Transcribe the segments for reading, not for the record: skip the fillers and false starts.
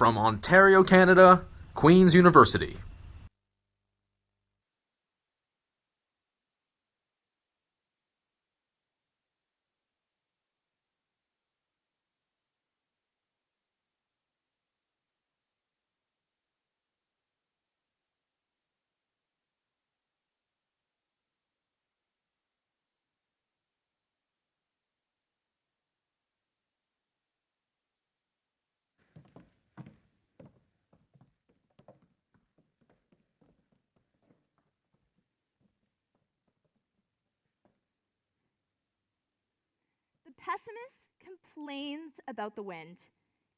From Ontario, Canada, Queen's University. The pessimist complains about the wind,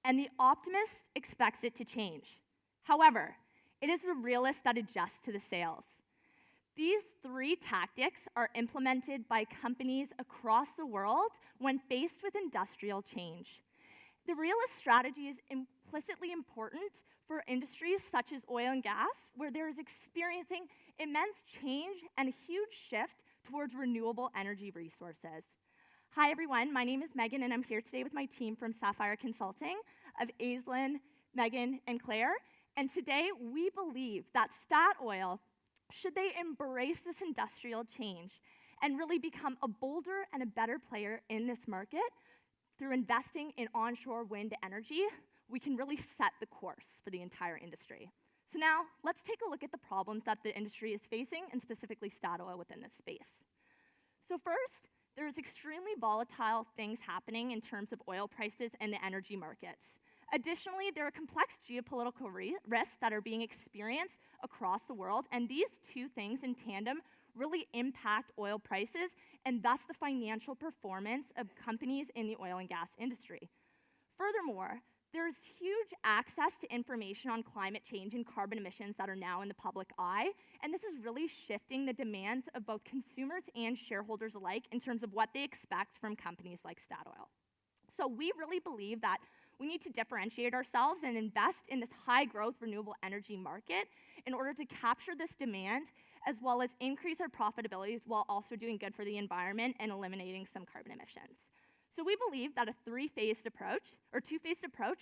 and the optimist expects it to change. However, it is the realist that adjusts to the sails. These three tactics are implemented by companies across the world when faced with industrial change. The realist strategy is implicitly important for industries such as oil and gas, where there is experiencing immense change and a huge shift towards renewable energy resources. Hi everyone, my name is Megan and I'm here today with my team from Sapphire Consulting of Aislinn, Megan, and Claire. And today we believe that Statoil, should they embrace this industrial change and really become a bolder and a better player in this market through investing in onshore wind energy, we can really set the course for the entire industry. So now let's take a look at the problems that the industry is facing and specifically Statoil within this space. So first, there's extremely volatile things happening in terms of oil prices and the energy markets. Additionally, there are complex geopolitical risks that are being experienced across the world, and these two things in tandem really impact oil prices and thus the financial performance of companies in the oil and gas industry. Furthermore, there's huge access to information on climate change and carbon emissions that are now in the public eye, and this is really shifting the demands of both consumers and shareholders alike in terms of what they expect from companies like Statoil. So we really believe that we need to differentiate ourselves and invest in this high-growth renewable energy market in order to capture this demand, as well as increase our profitability while also doing good for the environment and eliminating some carbon emissions. So we believe that a two-phased approach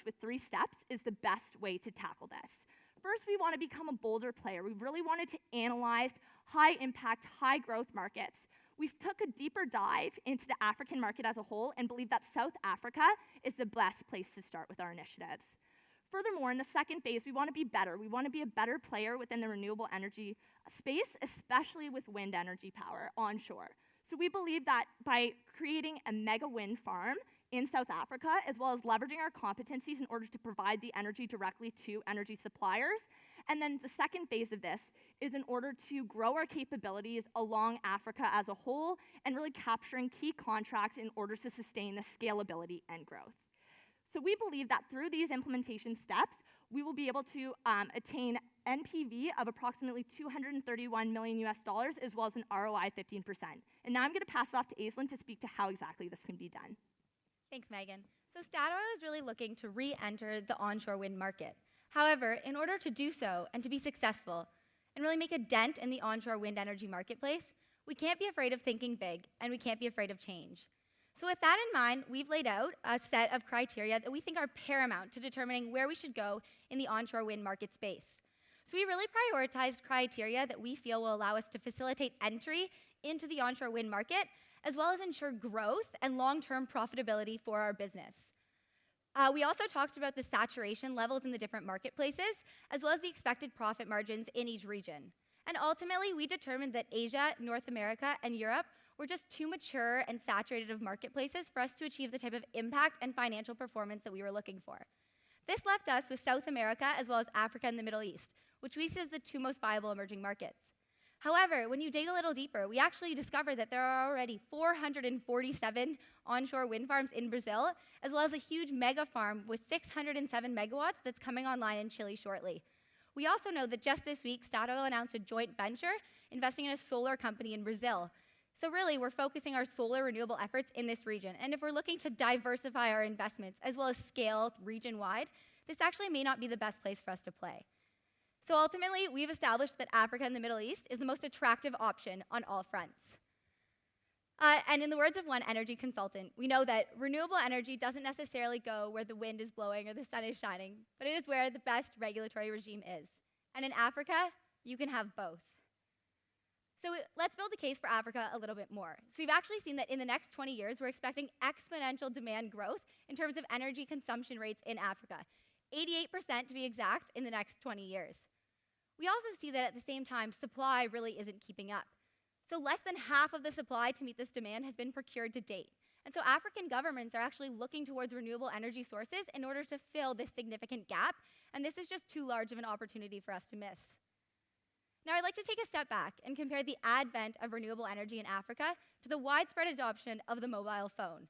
with 3 steps is the best way to tackle this. First, we want to become a bolder player. We really wanted to analyze high-impact, high-growth markets. We took a deeper dive into the African market as a whole and believe that South Africa is the best place to start with our initiatives. Furthermore, in the second phase, we want to be better. We want to be a better player within the renewable energy space, especially with wind energy power onshore. So we believe that by creating a mega wind farm in South Africa, as well as leveraging our competencies in order to provide the energy directly to energy suppliers. And then the second phase of this is in order to grow our capabilities along Africa as a whole and really capturing key contracts in order to sustain the scalability and growth. So we believe that through these implementation steps, we will be able to attain NPV of approximately $231 million as well as an ROI 15%. And now I'm going to pass it off to Aislinn to speak to how exactly this can be done. Thanks, Megan. So Statoil is really looking to re-enter the onshore wind market. However, in order to do so and to be successful and really make a dent in the onshore wind energy marketplace, we can't be afraid of thinking big and we can't be afraid of change. So with that in mind, we've laid out a set of criteria that we think are paramount to determining where we should go in the onshore wind market space. So we really prioritized criteria that we feel will allow us to facilitate entry into the onshore wind market, as well as ensure growth and long-term profitability for our business. We also talked about the saturation levels in the different marketplaces, as well as the expected profit margins in each region. And ultimately, we determined that Asia, North America, and Europe were just too mature and saturated of marketplaces for us to achieve the type of impact and financial performance that we were looking for. This left us with South America, as well as Africa and the Middle East, which we see as the 2 most viable emerging markets. However, when you dig a little deeper, we actually discovered that there are already 447 onshore wind farms in Brazil, as well as a huge mega farm with 607 megawatts that's coming online in Chile shortly. We also know that just this week, Statoil announced a joint venture investing in a solar company in Brazil. So really, we're focusing our solar renewable efforts in this region. And if we're looking to diversify our investments, as well as scale region-wide, this actually may not be the best place for us to play. So ultimately, we've established that Africa and the Middle East is the most attractive option on all fronts. And in the words of one energy consultant, we know that renewable energy doesn't necessarily go where the wind is blowing or the sun is shining, but it is where the best regulatory regime is. And in Africa, you can have both. So let's build the case for Africa a little bit more. So we've actually seen that in the next 20 years, we're expecting exponential demand growth in terms of energy consumption rates in Africa, 88% to be exact in the next 20 years. We also see that at the same time, supply really isn't keeping up. So less than half of the supply to meet this demand has been procured to date. And so African governments are actually looking towards renewable energy sources in order to fill this significant gap, and this is just too large of an opportunity for us to miss. Now, I'd like to take a step back and compare the advent of renewable energy in Africa to the widespread adoption of the mobile phone.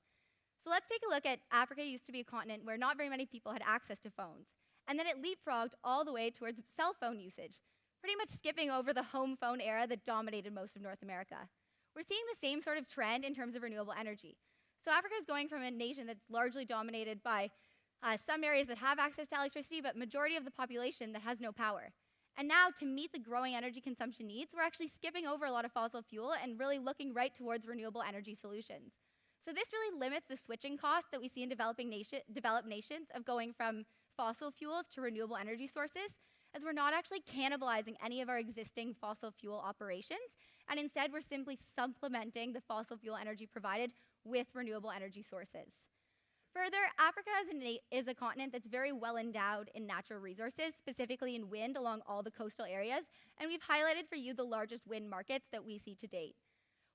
So let's take a look at Africa used to be a continent where not very many people had access to phones, and then it leapfrogged all the way towards cell phone usage, pretty much skipping over the home phone era that dominated most of North America. We're seeing the same sort of trend in terms of renewable energy. So Africa is going from a nation that's largely dominated by some areas that have access to electricity, but majority of the population that has no power. And now, to meet the growing energy consumption needs, we're actually skipping over a lot of fossil fuel and really looking right towards renewable energy solutions. So this really limits the switching costs that we see in developed nations of going from fossil fuels to renewable energy sources, as we're not actually cannibalizing any of our existing fossil fuel operations, and instead we're simply supplementing the fossil fuel energy provided with renewable energy sources. Further, Africa is a continent that's very well endowed in natural resources, specifically in wind along all the coastal areas, and we've highlighted for you the largest wind markets that we see to date.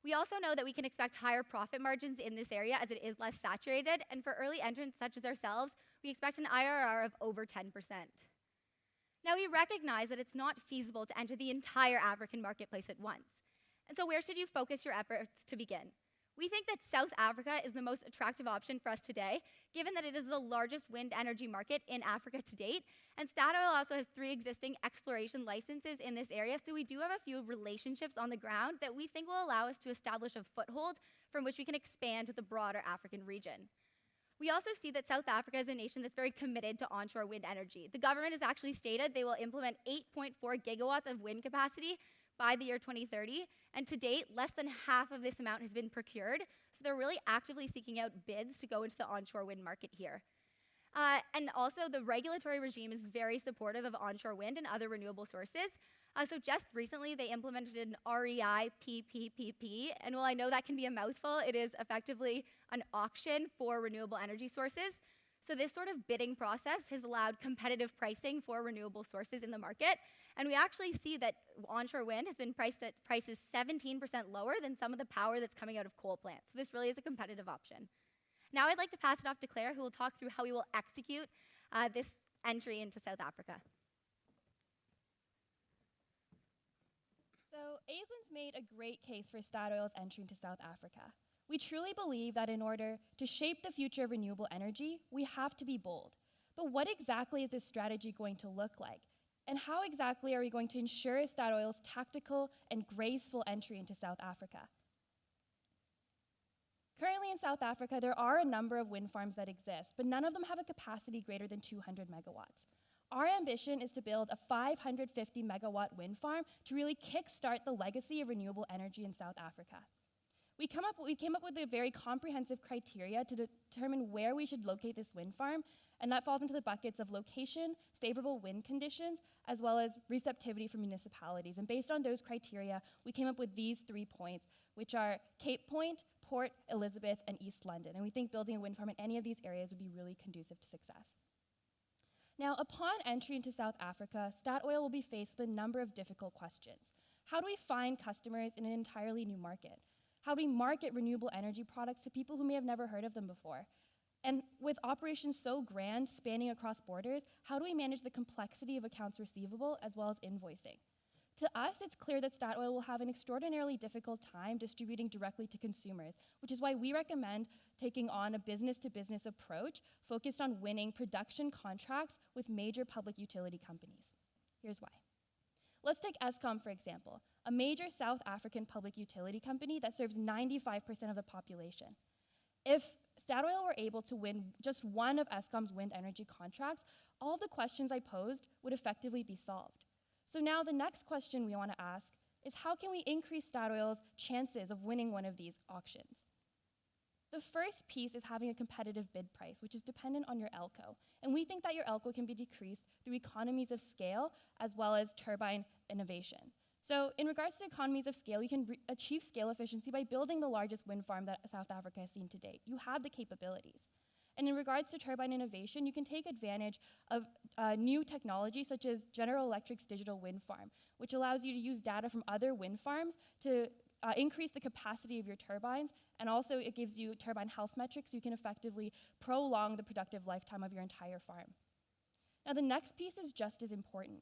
We also know that we can expect higher profit margins in this area as it is less saturated, and for early entrants such as ourselves, we expect an IRR of over 10%. Now, we recognize that it's not feasible to enter the entire African marketplace at once. And so where should you focus your efforts to begin? We think that South Africa is the most attractive option for us today, given that it is the largest wind energy market in Africa to date, and Statoil also has 3 existing exploration licenses in this area, so we do have a few relationships on the ground that we think will allow us to establish a foothold from which we can expand to the broader African region. We also see that South Africa is a nation that's very committed to onshore wind energy. The government has actually stated they will implement 8.4 gigawatts of wind capacity by the year 2030, and to date, less than half of this amount has been procured, so they're really actively seeking out bids to go into the onshore wind market here. And also, the regulatory regime is very supportive of onshore wind and other renewable sources. So just recently, they implemented an REI PPPP, and while I know that can be a mouthful, it is effectively an auction for renewable energy sources. So this sort of bidding process has allowed competitive pricing for renewable sources in the market, and we actually see that onshore wind has been priced at prices 17% lower than some of the power that's coming out of coal plants. So this really is a competitive option. Now I'd like to pass it off to Claire, who will talk through how we will execute this entry into South Africa. So Aislin's made a great case for Statoil's entry into South Africa. We truly believe that in order to shape the future of renewable energy, we have to be bold. But what exactly is this strategy going to look like? And how exactly are we going to ensure Statoil's tactical and graceful entry into South Africa? Currently in South Africa, there are a number of wind farms that exist, but none of them have a capacity greater than 200 megawatts. Our ambition is to build a 550 megawatt wind farm to really kickstart the legacy of renewable energy in South Africa. We came up with a very comprehensive criteria to determine where we should locate this wind farm, and that falls into the buckets of location, favorable wind conditions, as well as receptivity from municipalities. And based on those criteria, we came up with these 3 points, which are Cape Point, Port Elizabeth, and East London. And we think building a wind farm in any of these areas would be really conducive to success. Now, upon entry into South Africa, Statoil will be faced with a number of difficult questions. How do we find customers in an entirely new market? How do we market renewable energy products to people who may have never heard of them before? And with operations so grand, spanning across borders, how do we manage the complexity of accounts receivable as well as invoicing? To us, it's clear that Statoil will have an extraordinarily difficult time distributing directly to consumers, which is why we recommend taking on a business-to-business approach focused on winning production contracts with major public utility companies. Here's why. Let's take Eskom, for example, a major South African public utility company that serves 95% of the population. If Statoil were able to win just one of Eskom's wind energy contracts, all the questions I posed would effectively be solved. So now the next question we want to ask is how can we increase Statoil's chances of winning one of these auctions? The first piece is having a competitive bid price, which is dependent on your ELCO. And we think that your ELCO can be decreased through economies of scale as well as turbine innovation. So in regards to economies of scale, you can achieve scale efficiency by building the largest wind farm that South Africa has seen to date. You have the capabilities. And in regards to turbine innovation, you can take advantage of new technology such as General Electric's digital wind farm, which allows you to use data from other wind farms to increase the capacity of your turbines, and also it gives you turbine health metrics so you can effectively prolong the productive lifetime of your entire farm. Now the next piece is just as important.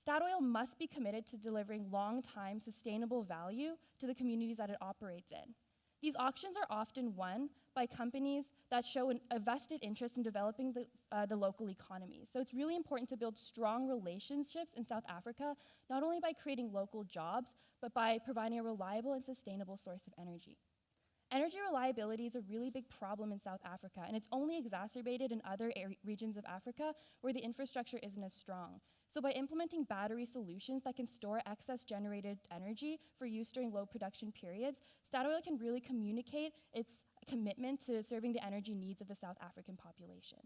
Statoil must be committed to delivering long-time sustainable value to the communities that it operates in. These auctions are often won by companies that show a vested interest in developing the local economy. So it's really important to build strong relationships in South Africa, not only by creating local jobs, but by providing a reliable and sustainable source of energy. Energy reliability is a really big problem in South Africa, and it's only exacerbated in other regions of Africa where the infrastructure isn't as strong. So by implementing battery solutions that can store excess generated energy for use during low production periods, Statoil can really communicate its commitment to serving the energy needs of the South African population.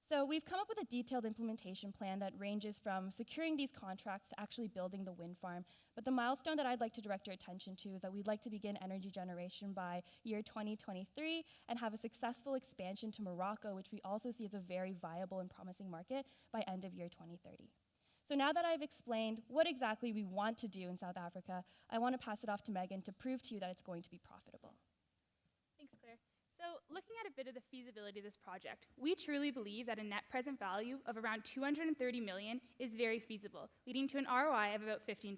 So we've come up with a detailed implementation plan that ranges from securing these contracts to actually building the wind farm. But the milestone that I'd like to direct your attention to is that we'd like to begin energy generation by year 2023 and have a successful expansion to Morocco, which we also see as a very viable and promising market, by end of year 2030. So now that I've explained what exactly we want to do in South Africa, I want to pass it off to Megan to prove to you that it's going to be profitable. Thanks, Claire. So looking at a bit of the feasibility of this project, we truly believe that a net present value of around $230 million is very feasible, leading to an ROI of about 15%.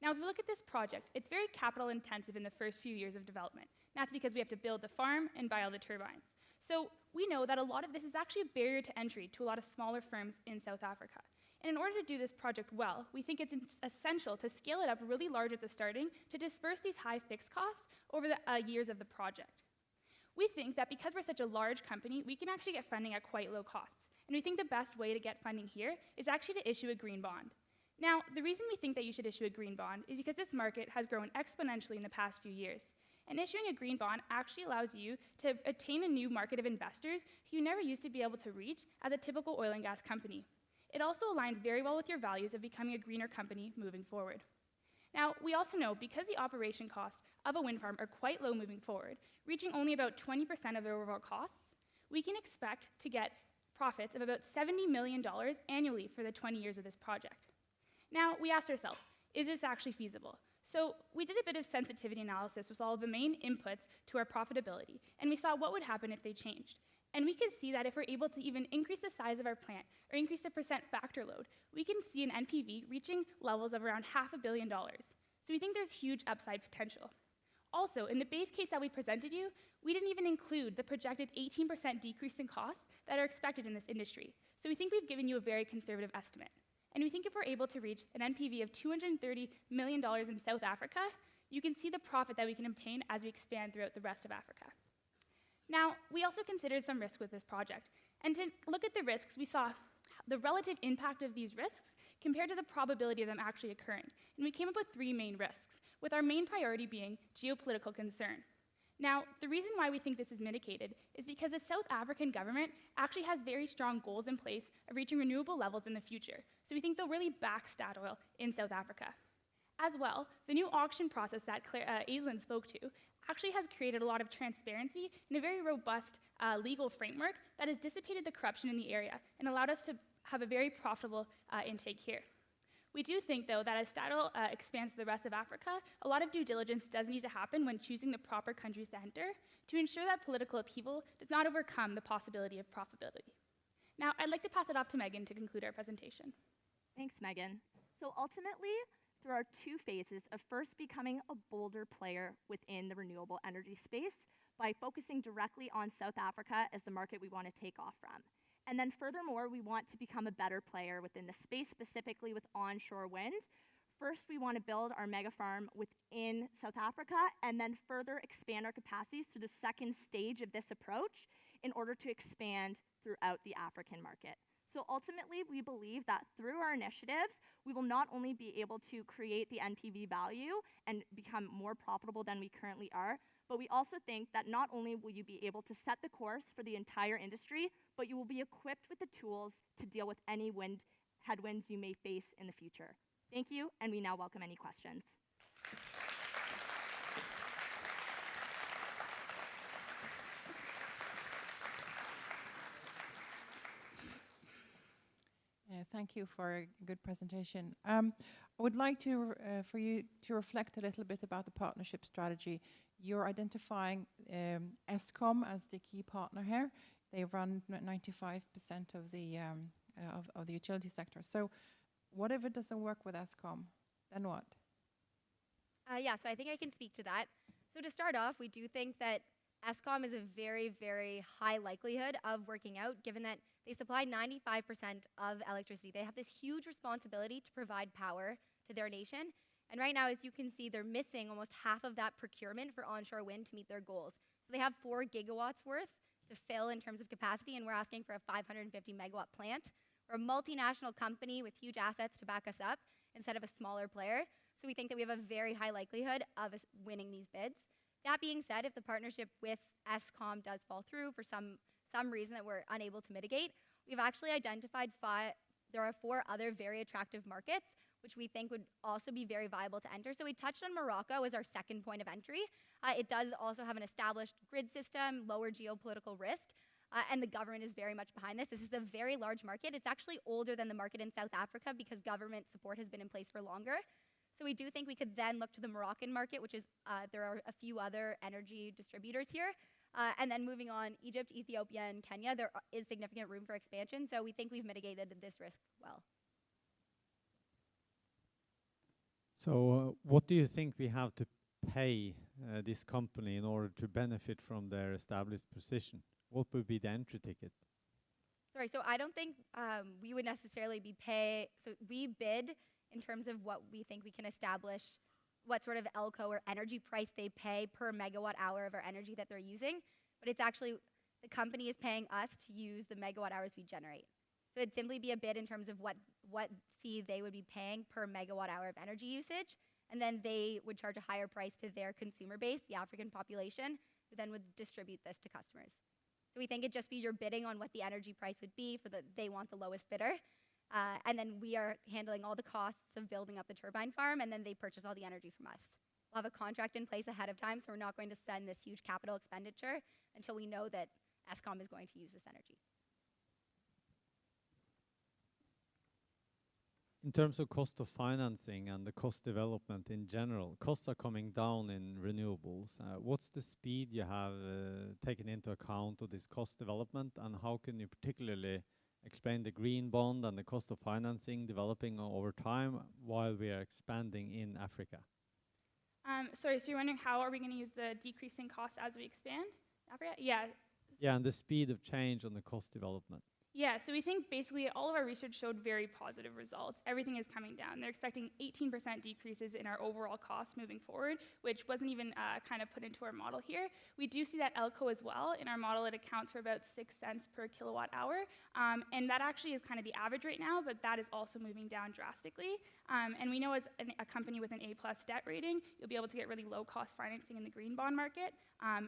Now, if we look at this project, it's very capital intensive in the first few years of development. And that's because we have to build the farm and buy all the turbines. So we know that a lot of this is actually a barrier to entry to a lot of smaller firms in South Africa. And in order to do this project well, we think it's essential to scale it up really large at the starting to disperse these high fixed costs over the years of the project. We think that because we're such a large company, we can actually get funding at quite low costs. And we think the best way to get funding here is actually to issue a green bond. Now, the reason we think that you should issue a green bond is because this market has grown exponentially in the past few years. And issuing a green bond actually allows you to attain a new market of investors who you never used to be able to reach as a typical oil and gas company. It also aligns very well with your values of becoming a greener company moving forward. Now, we also know because the operation costs of a wind farm are quite low moving forward, reaching only about 20% of their overall costs, we can expect to get profits of about $70 million annually for the 20 years of this project. Now, we asked ourselves, is this actually feasible? So we did a bit of sensitivity analysis with all of the main inputs to our profitability, and we saw what would happen if they changed. And we could see that if we're able to even increase the size of our plant or increase the percent factor load, we can see an NPV reaching levels of around $500 million. So we think there's huge upside potential. Also, in the base case that we presented you, we didn't even include the projected 18% decrease in costs that are expected in this industry. So we think we've given you a very conservative estimate. And we think if we're able to reach an NPV of $230 million in South Africa, you can see the profit that we can obtain as we expand throughout the rest of Africa. Now, we also considered some risks with this project. And to look at the risks, we saw the relative impact of these risks compared to the probability of them actually occurring. And we came up with 3 main risks, with our main priority being geopolitical concern. Now, the reason why we think this is mitigated is because the South African government actually has very strong goals in place of reaching renewable levels in the future. So we think they'll really back Statoil in South Africa. As well, the new auction process that Aislinn spoke to actually has created a lot of transparency and a very robust legal framework that has dissipated the corruption in the area and allowed us to have a very profitable intake here. We do think, though, that as Statoil expands to the rest of Africa, a lot of due diligence does need to happen when choosing the proper countries to enter to ensure that political upheaval does not overcome the possibility of profitability. Now, I'd like to pass it off to Megan to conclude our presentation. Thanks, Megan. So ultimately, there are 2 phases of first becoming a bolder player within the renewable energy space by focusing directly on South Africa as the market we want to take off from. And then furthermore, we want to become a better player within the space, specifically with onshore wind. First, we want to build our mega farm within South Africa and then further expand our capacities to the second stage of this approach in order to expand throughout the African market. So ultimately, we believe that through our initiatives, we will not only be able to create the NPV value and become more profitable than we currently are, but we also think that not only will you be able to set the course for the entire industry, but you will be equipped with the tools to deal with any headwinds you may face in the future. Thank you, and we now welcome any questions. Thank you for a good presentation. I would like to for you to reflect a little bit about the partnership strategy. You're identifying ESCOM as the key partner here. They run 95% of the utility sector. So what if it doesn't work with ESCOM? Then what? Yeah, so I think I can speak to that. So to start off, we do think that ESCOM is a very, very high likelihood of working out, given that they supply 95% of electricity. They have this huge responsibility to provide power to their nation. And right now, as you can see, they're missing almost half of that procurement for onshore wind to meet their goals. So they have 4 gigawatts worth to fill in terms of capacity, and we're asking for a 550 megawatt plant. We're a multinational company with huge assets to back us up instead of a smaller player. So we think that we have a very high likelihood of us winning these bids. That being said, if the partnership with ESCOM does fall through for some reason that we're unable to mitigate, we've actually identified there are 4 other very attractive markets which we think would also be very viable to enter. So we touched on Morocco as our second point of entry. It does also have an established grid system, lower geopolitical risk, and the government is very much behind this. This is a very large market. It's actually older than the market in South Africa because government support has been in place for longer. So we do think we could then look to the Moroccan market, which is, there are a few other energy distributors here. And then moving on, Egypt, Ethiopia, and Kenya, there is significant room for expansion. So we think we've mitigated this risk well. So what do you think we have to pay this company in order to benefit from their established position? What would be the entry ticket? Sorry, so I don't think we would necessarily be so we bid in terms of what we think we can establish, what sort of ELCO or energy price they pay per megawatt hour of our energy that they're using, but it's actually, the company is paying us to use the megawatt hours we generate. So it'd simply be a bid in terms of what fee they would be paying per megawatt hour of energy usage, and then they would charge a higher price to their consumer base, the African population, who then would distribute this to customers. So we think it'd just be you're bidding on what the energy price would be they want the lowest bidder. And then we are handling all the costs of building up the turbine farm, and then they purchase all the energy from us. We'll have a contract in place ahead of time, so we're not going to spend this huge capital expenditure until we know that ESCOM is going to use this energy. In terms of cost of financing and the cost development in general, costs are coming down in renewables. What's the speed you have taken into account of this cost development, and how can you particularly explain the green bond and the cost of financing developing over time while we are expanding in Africa? Sorry, so you're wondering how are we going to use the decreasing costs as we expand Africa? Yeah. Yeah, and the speed of change on the cost development. Yeah, so we think basically all of our research showed very positive results. Everything is coming down. They're expecting 18% decreases in our overall costs moving forward, which wasn't even kind of put into our model here. We do see that ELCO as well. In our model, it accounts for about 6 cents per kilowatt hour. And that actually is kind of the average right now, but that is also moving down drastically. And we know as a company with an A+ debt rating, you'll be able to get really low-cost financing in the green bond market.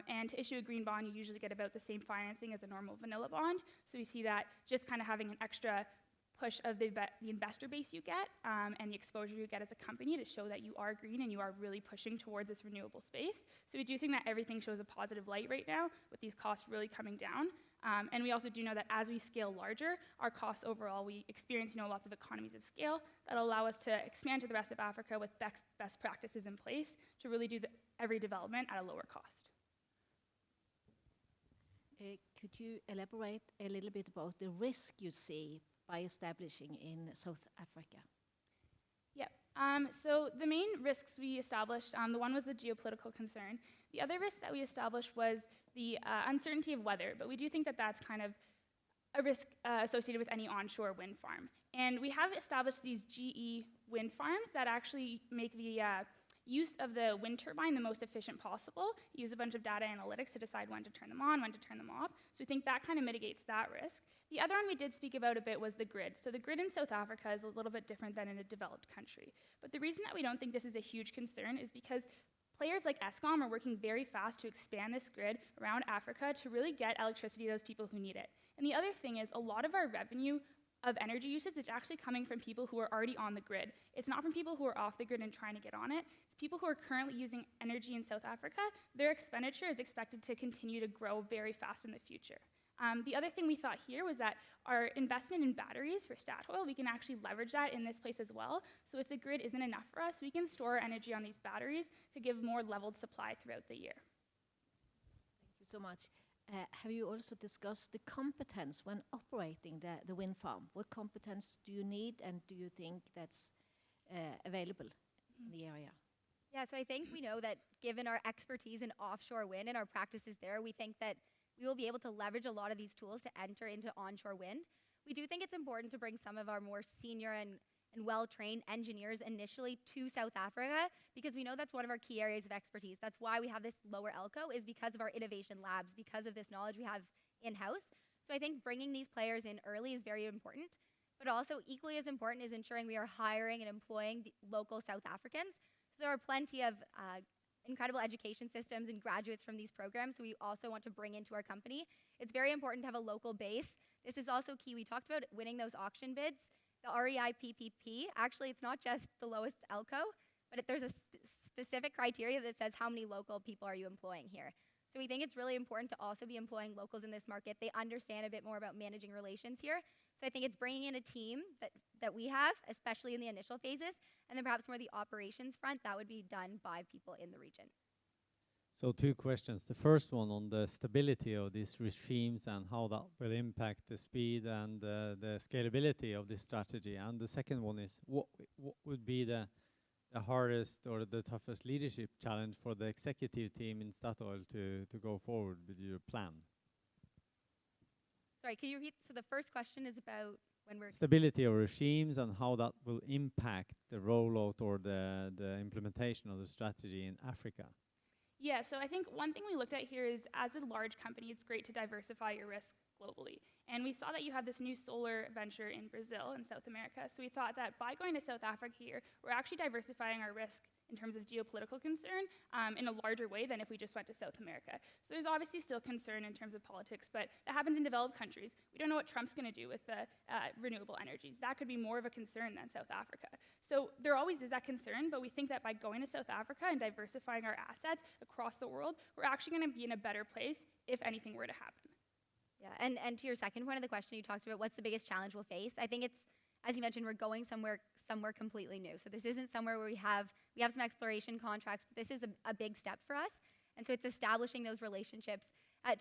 And to issue a green bond, you usually get about the same financing as a normal vanilla bond. So we see that just kind of having an extra push of the investor base you get and the exposure you get as a company to show that you are green and you are really pushing towards this renewable space. So we do think that everything shows a positive light right now with these costs really coming down. And we also do know that as we scale larger, our costs overall, we experience lots of economies of scale that allow us to expand to the rest of Africa with best practices in place to really do every development at a lower cost. Could you elaborate a little bit about the risk you see by establishing in South Africa? Yep. So the main risks we established, the one was the geopolitical concern. The other risk that we established was the uncertainty of weather, but we do think that that's kind of a risk associated with any onshore wind farm. And we have established these GE wind farms that actually make the use of the wind turbine the most efficient possible, use a bunch of data analytics to decide when to turn them on, when to turn them off. So we think that kind of mitigates that risk. The other one we did speak about a bit was the grid. So the grid in South Africa is a little bit different than in a developed country. But the reason that we don't think this is a huge concern is because players like Eskom are working very fast to expand this grid around Africa to really get electricity to those people who need it. And the other thing is a lot of our revenue of energy usage is actually coming from people who are already on the grid. It's not from people who are off the grid and trying to get on it. It's people who are currently using energy in South Africa. Their expenditure is expected to continue to grow very fast in the future. The other thing we thought here was that our investment in batteries for Statoil, we can actually leverage that in this place as well. So if the grid isn't enough for us, we can store energy on these batteries to give more leveled supply throughout the year. Thank you so much. Have you also discussed the competence when operating the wind farm? What competence do you need, and do you think that's available in the area? Yeah, so I think we know that given our expertise in offshore wind and our practices there, we think that we will be able to leverage a lot of these tools to enter into onshore wind. We do think it's important to bring some of our more senior and well-trained engineers initially to South Africa, because we know that's one of our key areas of expertise. That's why we have this lower ELCO, is because of our innovation labs, because of this knowledge we have in-house. So I think bringing these players in early is very important, but also equally as important is ensuring we are hiring and employing the local South Africans. So there are plenty of incredible education systems and graduates from these programs, so we also want to bring into our company. It's very important to have a local base. This is also key. We talked about winning those auction bids. The REI PPP, actually it's not just the lowest ELCO, but there's a specific criteria that says how many local people are you employing here. So we think it's really important to also be employing locals in this market. They understand a bit more about managing relations here. So I think it's bringing in a team that we have, especially in the initial phases, and then perhaps more the operations front, that would be done by people in the region. So 2 questions. The first one on the stability of these regimes and how that will impact the speed and the scalability of this strategy. And the second one is what would be the hardest or the toughest leadership challenge for the executive team in Statoil to go forward with your plan? Sorry, can you repeat? So the first question is about when we're... Stability of regimes and how that will impact the rollout or the implementation of the strategy in Africa. Yeah, so I think one thing we looked at here is, as a large company, it's great to diversify your risk globally. And we saw that you have this new solar venture in Brazil and South America. So we thought that by going to South Africa here, we're actually diversifying our risk in terms of geopolitical concern in a larger way than if we just went to South America. So there's obviously still concern in terms of politics, but that happens in developed countries. We don't know what Trump's going to do with the renewable energies. That could be more of a concern than South Africa. So there always is that concern, but we think that by going to South Africa and diversifying our assets across the world, we're actually going to be in a better place if anything were to happen. Yeah, and to your second point of the question, you talked about what's the biggest challenge we'll face. I think it's, as you mentioned, we're going somewhere completely new. So this isn't somewhere where we have some exploration contracts, but this is a big step for us. And so it's establishing those relationships.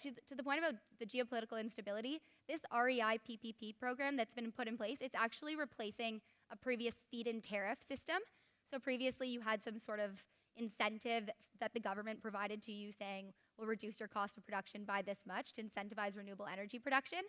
To the point about the geopolitical instability, this REI PPP program that's been put in place, it's actually replacing a previous feed-in tariff system. So previously you had some sort of incentive that the government provided to you saying, we'll reduce your cost of production by this much to incentivize renewable energy production.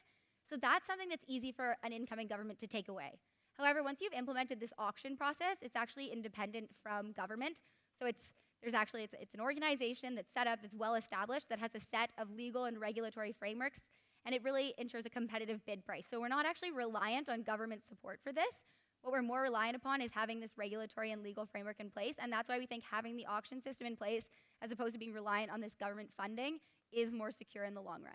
So that's something that's easy for an incoming government to take away. However, once you've implemented this auction process, it's actually independent from government. So it's an organization that's set up, that's well established, that has a set of legal and regulatory frameworks, and it really ensures a competitive bid price. So we're not actually reliant on government support for this. What we're more reliant upon is having this regulatory and legal framework in place, and that's why we think having the auction system in place, as opposed to being reliant on this government funding, is more secure in the long run.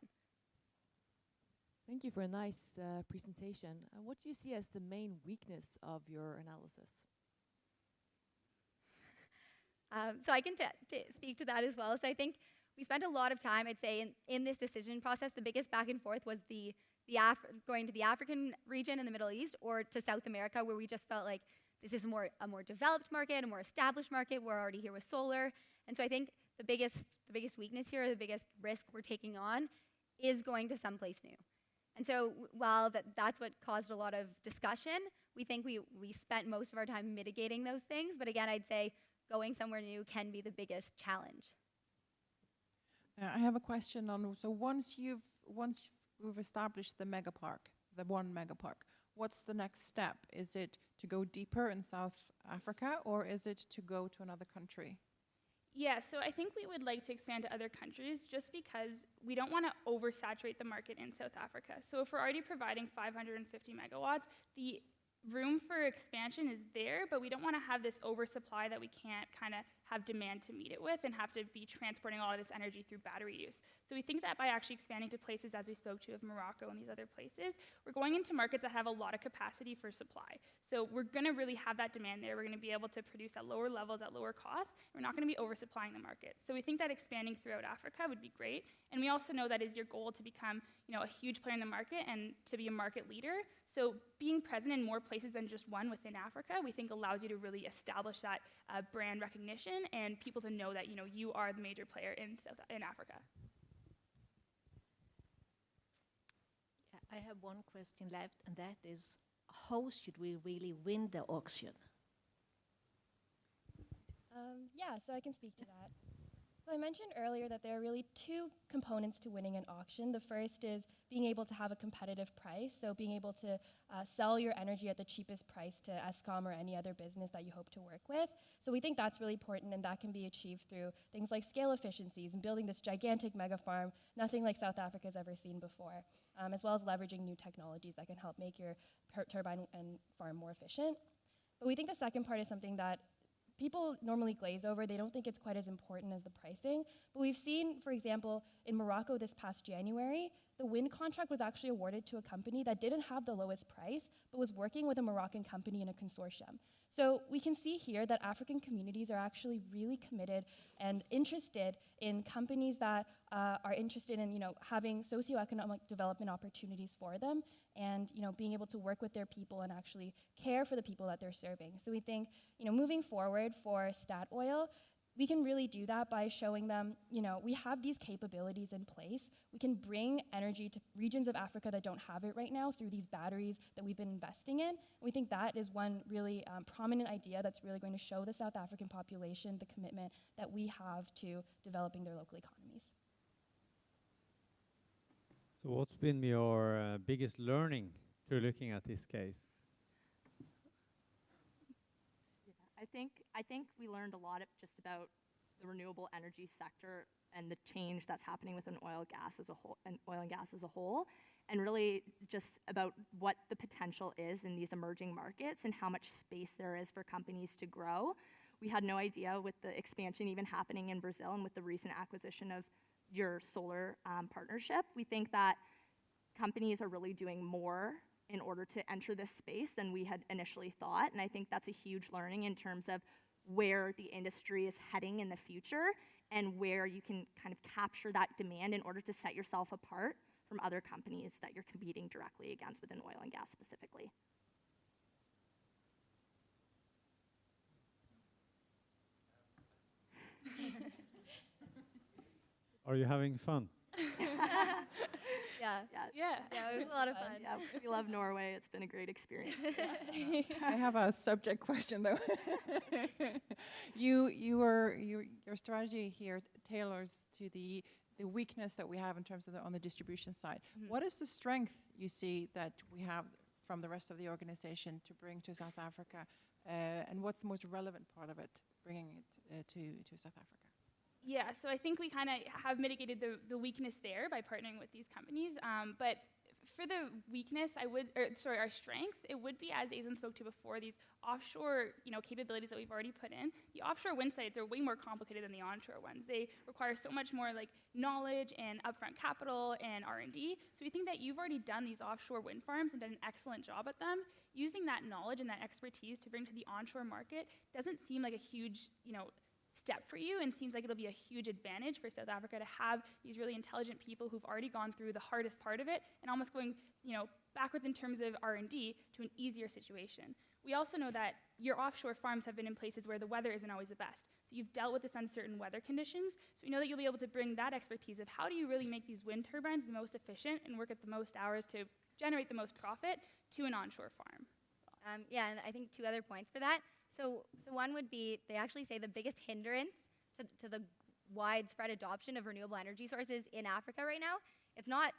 Thank you for a nice presentation. What do you see as the main weakness of your analysis? So I can speak to that as well. So I think we spent a lot of time, I'd say, in this decision process. The biggest back and forth was going to the African region in the Middle East or to South America, where we just felt like this is a more developed market, a more established market. We're already here with solar. And so I think the biggest weakness here, the biggest risk we're taking on, is going to someplace new. And so while that's what caused a lot of discussion, we think we spent most of our time mitigating those things. But again, I'd say going somewhere new can be the biggest challenge. I have a question on, so once we've established the megapark, the one megapark, what's the next step? Is it to go deeper in South Africa, or is it to go to another country? Yeah, so I think we would like to expand to other countries just because we don't want to oversaturate the market in South Africa. So if we're already providing 550 megawatts, the room for expansion is there, but we don't want to have this oversupply that we can't kind of have demand to meet it with and have to be transporting all of this energy through battery use. So we think that by actually expanding to places, as we spoke to, of Morocco and these other places, we're going into markets that have a lot of capacity for supply. So we're going to really have that demand there. We're going to be able to produce at lower levels, at lower costs. We're not going to be oversupplying the market. So we think that expanding throughout Africa would be great. And we also know that is your goal to become, a huge player in the market and to be a market leader. So being present in more places than just one within Africa, we think allows you to really establish that brand recognition and people to know that, you are the major player in Africa. Yeah, I have one question left, and that is, how should we really win the auction? Yeah, so I can speak to that. So I mentioned earlier that there are really two components to winning an auction. The first is being able to have a competitive price, so being able to sell your energy at the cheapest price to Eskom or any other business that you hope to work with. So we think that's really important, and that can be achieved through things like scale efficiencies and building this gigantic mega farm, nothing like South Africa's ever seen before, as well as leveraging new technologies that can help make your turbine and farm more efficient. But we think the second part is something that people normally glaze over. They don't think it's quite as important as the pricing. But we've seen, for example, in Morocco this past January, the wind contract was actually awarded to a company that didn't have the lowest price, but was working with a Moroccan company in a consortium. So we can see here that African communities are actually really committed and interested in companies that are interested in, having socioeconomic development opportunities for them, and being able to work with their people and actually care for the people that they're serving. So we think, moving forward for Statoil, we can really do that by showing them, we have these capabilities in place. We can bring energy to regions of Africa that don't have it right now through these batteries that we've been investing in. And we think that is one really prominent idea that's really going to show the South African population the commitment that we have to developing their local economies. So what's been your biggest learning through looking at this case? I think we learned a lot just about the renewable energy sector and the change that's happening within oil and gas as a whole, and really just about what the potential is in these emerging markets and how much space there is for companies to grow. We had no idea with the expansion even happening in Brazil and with the recent acquisition of your solar partnership. We think that companies are really doing more in order to enter this space than we had initially thought. And I think that's a huge learning in terms of where the industry is heading in the future and where you can kind of capture that demand in order to set yourself apart from other companies that you're competing directly against within oil and gas specifically. Are you having fun? Yeah, it was a lot of fun. Yeah, we love Norway. It's been a great experience. I have a subject question though. Your strategy here tailors to the weakness that we have in terms of on the distribution side. Mm-hmm. What is the strength you see that we have from the rest of the organization to bring to South Africa, and what's the most relevant part of it, bringing it to South Africa? Yeah, so I think we kind of have mitigated the weakness there by partnering with these companies. But for the weakness, our strength, it would be, as Aizen spoke to before, these offshore, capabilities that we've already put in. The offshore wind sites are way more complicated than the onshore ones. They require so much more knowledge and upfront capital and R&D. So we think that you've already done these offshore wind farms and done an excellent job at them. Using that knowledge and that expertise to bring to the onshore market doesn't seem like a huge, step for you, and seems like it'll be a huge advantage for South Africa to have these really intelligent people who've already gone through the hardest part of it and almost going, backwards in terms of R&D to an easier situation. We also know that your offshore farms have been in places where the weather isn't always the best. So you've dealt with this uncertain weather conditions. So we know that you'll be able to bring that expertise of how do you really make these wind turbines the most efficient and work at the most hours to generate the most profit to an onshore farm. And I think two other points for that. So one would be, they actually say the biggest hindrance to the widespread adoption of renewable energy sources in Africa right now, it's not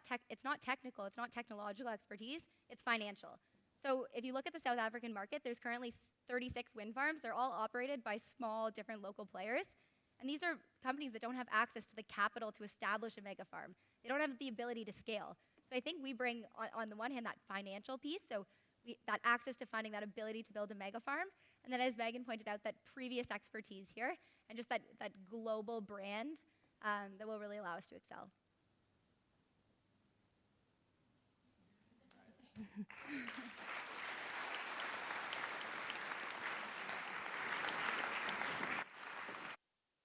technical, it's not technological expertise, it's financial. So if you look at the South African market, there's currently 36 wind farms. They're all operated by small, different local players. And these are companies that don't have access to the capital to establish a mega farm. They don't have the ability to scale. So I think we bring, on the one hand, that financial piece, so that access to funding, that ability to build a mega farm, and then as Megan pointed out, that previous expertise here, and just that global brand that will really allow us to excel.